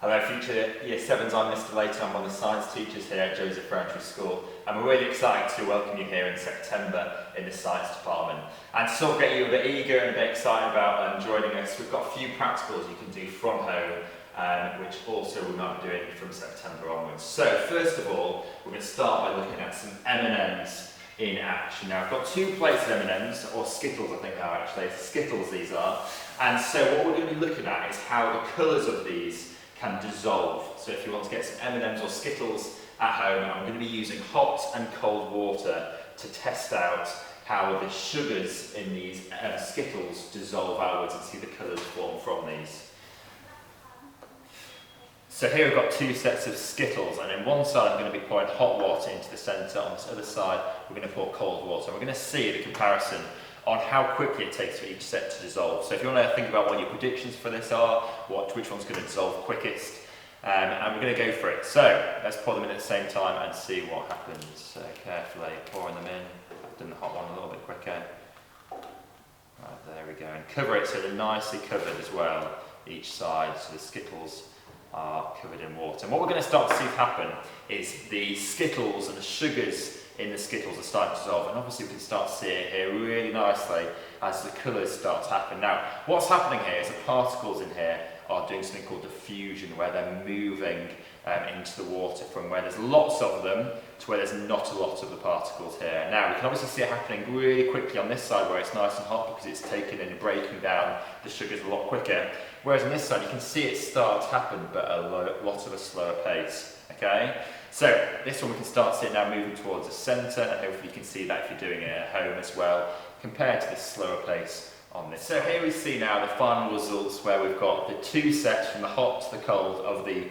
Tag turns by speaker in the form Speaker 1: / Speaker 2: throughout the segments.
Speaker 1: Hello future Year 7s, I'm Mr Layton, I'm one of the science teachers here at Joseph Rowntree School, and we're really excited to welcome you here in September in the science department. And to sort of get you a bit eager and a bit excited about joining us, we've got a few practicals you can do from home, which also we might be doing from September onwards. So first of all, we're going to start by looking at some M&Ms in action. Now I've got two plates of M&Ms, or Skittles I think they are actually, Skittles these are. And so what we're going to be looking at is how the colours of these can dissolve. So if you want to get some M&Ms or Skittles at home, I'm going to be using hot and cold water to test out how the sugars in these Skittles dissolve outwards and see the colours form from these. So here we've got two sets of Skittles, and on one side I'm going to be pouring hot water into the centre, on this other side we're going to pour cold water. And we're going to see the comparison on how quickly it takes for each set to dissolve. So if you want to think about what your predictions for this are, which one's going to dissolve quickest, and we're going to go for it. So let's pour them in at the same time and see what happens. So carefully pouring them in. I've done the hot one a little bit quicker. Right, there we go. And cover it so they're nicely covered as well, each side, so the Skittles are covered in water. And what we're going to start to see happen is the Skittles and the sugars in the Skittles are starting to dissolve, and obviously we can start to see it here really nicely as the colours start to happen. Now, what's happening here is the particles in here are doing something called diffusion, where they're moving into the water from where there's lots of them to where there's not a lot of the particles here. Now, we can obviously see it happening really quickly on this side where it's nice and hot because it's taking and breaking down the sugars a lot quicker, whereas on this side you can see it start to happen but at a lot of a slower pace. Okay, so this one we can start to see it now moving towards the centre, and hopefully you can see that if you're doing it at home as well, compared to this slower pace on this. So here we see now the final results where we've got the two sets from the hot to the cold of the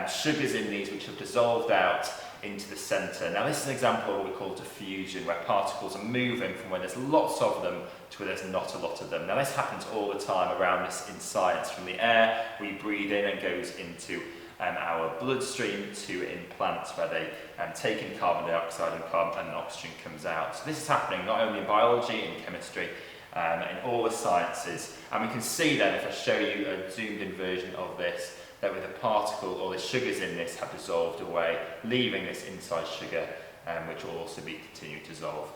Speaker 1: sugars in these which have dissolved out into the centre. Now this is an example of what we call diffusion, where particles are moving from where there's lots of them to where there's not a lot of them. Now this happens all the time around us in science, from the air we breathe in and goes into our bloodstream to in plants where they take in carbon dioxide and oxygen comes out. So this is happening not only in biology, in chemistry, in all the sciences. And we can see then, if I show you a zoomed in version of this, that with the particle or the sugars in this have dissolved away, leaving this inside sugar, which will also be continuing to dissolve.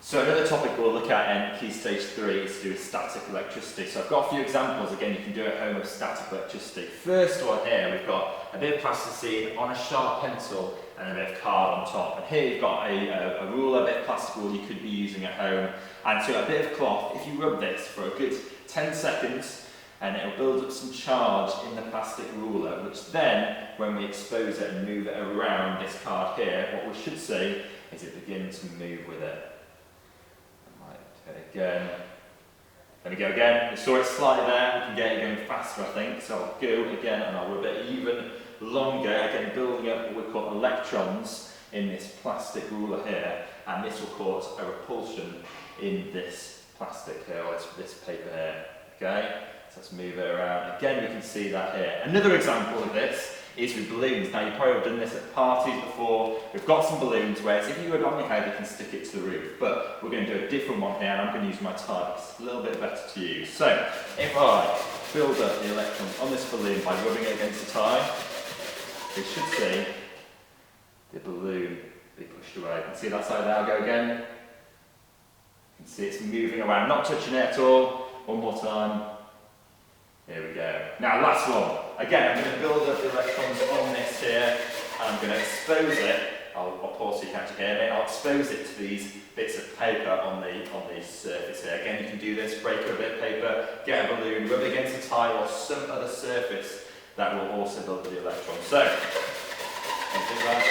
Speaker 1: So another topic we'll look at in Key Stage 3 is to do with static electricity. So I've got a few examples, again, you can do at home of static electricity. First one here, we've got a bit of plasticine on a sharp pencil and a bit of card on top. And here you've got a ruler, a bit of plastic rule you could be using at home. And so a bit of cloth, if you rub this for a good 10 seconds, and it'll build up some charge in the plastic ruler, which then, when we expose it and move it around this card here, what we should see is it begin to move with it. Again. Let me go again. We saw it slightly there, we can get it going faster I think, so I'll go again and I'll rub it even longer, again building up what we call electrons in this plastic ruler here, and this will cause a repulsion in this plastic here, or this paper here. Okay, so let's move it around. Again we can see that here. Another example of this is with balloons. Now you probably have done this at parties before. We've got some balloons where if you rub it on your head you can stick it to the roof, but we're going to do a different one here, and I'm going to use my tie. It's a little bit better to use. So if I build up the electrons on this balloon by rubbing it against the tie, we should see the balloon be pushed away. You can see that side there, I'll go again. You can see it's moving around, not touching it at all. One more time. Here we go. Now last one. Again, I'm going to build up the electrons on this here, and I'm going to expose it. I'll pause so you can't hear me. I'll expose it to these bits of paper on the surface here. Again, you can do this, break up a bit of paper, get a balloon, rub it against a tile or some other surface that will also build up the electrons. So, I'll do that,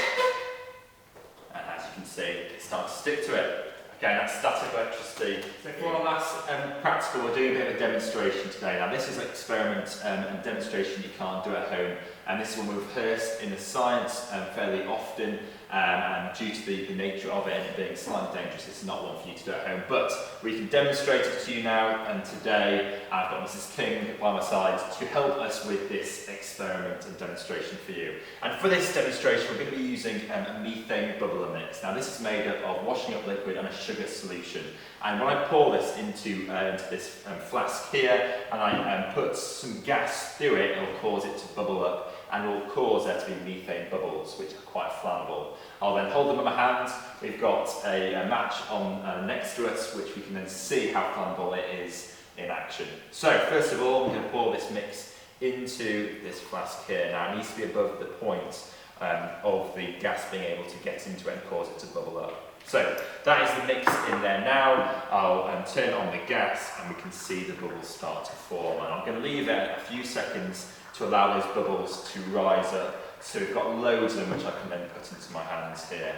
Speaker 1: and as you can see, it's starting to stick to it. Again, that's static electricity. So for our last practical, we're doing a bit of a demonstration today. Now this is an experiment and demonstration you can't do at home and this is one we've rehearsed in the science fairly often, and due to the nature of it and it being slightly dangerous, it's not one for you to do at home, but we can demonstrate it to you now. And today I've got Mrs. King by my side to help us with this experiment and demonstration for you. And for this demonstration we're going to be using a methane bubbler mix. Now this is made up of washing up liquid and a sugar solution, and when I pour this into this flask here and I put some gas through it, it'll cause it to bubble up and will cause there to be methane bubbles, which are quite flammable. I'll then hold them in my hands. We've got a match on next to us, which we can then see how flammable it is in action. So first of all, we're going to pour this mix into this flask here. Now it needs to be above the point of the gas being able to get into it and cause it to bubble up. So that is the mix in there now. I'll turn on the gas and we can see the bubbles start to form, and I'm going to leave it a few seconds to allow those bubbles to rise up. So we've got loads of them which I can then put into my hands here.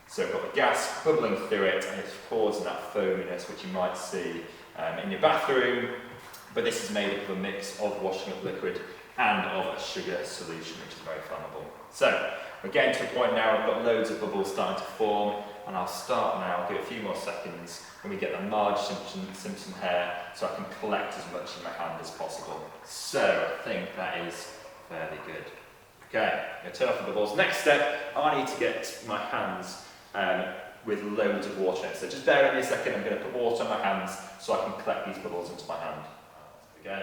Speaker 1: So I've got the gas bubbling through it and it's causing that foaminess which you might see in your bathroom, but this is made up of a mix of washing up liquid and of a sugar solution, which is very flammable. So we're getting to a point now, I've got loads of bubbles starting to form, and I'll start now, I'll give it a few more seconds, and we get the Marge Simpson hair, so I can collect as much in my hand as possible. So I think that is fairly good. Okay, I'm going to turn off the bubbles. Next step, I need to get my hands with loads of water in it. So just bear with me a second, I'm going to put water on my hands so I can collect these bubbles into my hand. Again.